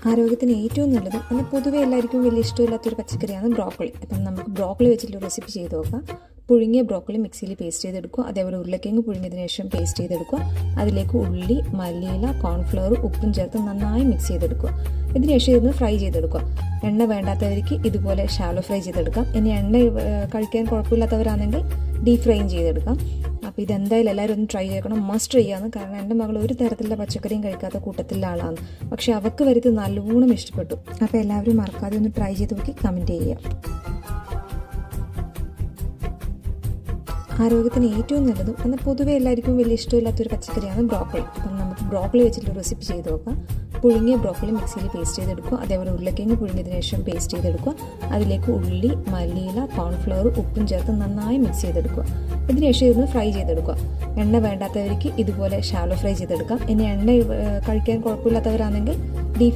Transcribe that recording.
ആരോഗ്യത്തിന് ഏറ്റവും നല്ലതും എന്നാൽ പൊതുവെ എല്ലാവർക്കും വലിയ ഇഷ്ടമില്ലാത്തൊരു പച്ചക്കറിയാണ് ബ്രോക്കോളി. അപ്പം നമുക്ക് ബ്രോക്കോളി വെച്ചിട്ട് റെസിപ്പി ചെയ്ത് നോക്കാം. പുഴുങ്ങിയ ബ്രോക്കോളി മിക്സിയിൽ പേസ്റ്റ് ചെയ്തെടുക്കുക. അതേപോലെ ഉരുളക്കിഴങ്ങ് പുഴുങ്ങിയതിന് ശേഷം പേസ്റ്റ് ചെയ്തെടുക്കുക. അതിലേക്ക് ഉള്ളി, മല്ലിയില, കോൺഫ്ലവർ, ഉപ്പും ചേർത്ത് നന്നായി മിക്സ് ചെയ്തെടുക്കുക. ഇതിനുശേഷം ഇതൊന്ന് ഫ്രൈ ചെയ്തെടുക്കുക. എണ്ണ വേണ്ടാത്തവർക്ക് ഇതുപോലെ ഷാലോ ഫ്രൈ ചെയ്തെടുക്കാം. ഇനി എണ്ണ കഴിക്കാൻ കുഴപ്പമില്ലാത്തവരാണെങ്കിൽ ഡീപ് ഫ്രൈയും ചെയ്തെടുക്കാം. അപ്പോൾ ഇതെന്തായാലും എല്ലാവരും ഒന്ന് ട്രൈ ചെയ്യണം, മസ്റ്റ് ട്രൈ ആണ്. കാരണം എൻ്റെ മകൾ ഒരു തരത്തിലുള്ള പച്ചക്കറിയും കഴിക്കാത്ത കൂട്ടത്തിലുള്ള ആളാണ്. പക്ഷേ അവൾക്ക് വരുത് നല്ലോണം ഇഷ്ടപ്പെട്ടു. അപ്പോൾ എല്ലാവരും മറക്കാതെ ഒന്ന് ട്രൈ ചെയ്ത് നോക്കി കമൻറ്റ് ചെയ്യുക. ആരോഗ്യത്തിന് ഏറ്റവും നല്ലതും എന്നാൽ പൊതുവെ എല്ലാവർക്കും വലിയ ഇഷ്ടമില്ലാത്തൊരു പച്ചക്കറിയാണ് ബ്രോക്കോളി. അപ്പം നമുക്ക് ബ്രോക്കോളി വെച്ചിട്ട് റെസിപ്പി ചെയ്ത് നോക്കാം. പുഴുങ്ങിയ ബ്രോക്കോളി മിക്സിയിൽ പേസ്റ്റ് ചെയ്തെടുക്കുക. അതേപോലെ ഉരുളക്കിഴങ്ങ് പുഴുങ്ങിയതിന് ശേഷം പേസ്റ്റ് ചെയ്തെടുക്കുക. അതിലേക്ക് ഉള്ളി, മല്ലിയില, കോൺഫ്ലവർ, ഉപ്പും ചേർത്ത് നന്നായി മിക്സ് ചെയ്തെടുക്കുക. ഇതിനുശേഷം ഇതൊന്ന് ഫ്രൈ ചെയ്തെടുക്കുക. എണ്ണ വേണ്ടാത്തവർക്ക് ഇതുപോലെ ഷാലോ ഫ്രൈ ചെയ്തെടുക്കാം. ഇനി എണ്ണ കഴിക്കാൻ കുഴപ്പമില്ലാത്തവരാണെങ്കിൽ ഡീപ്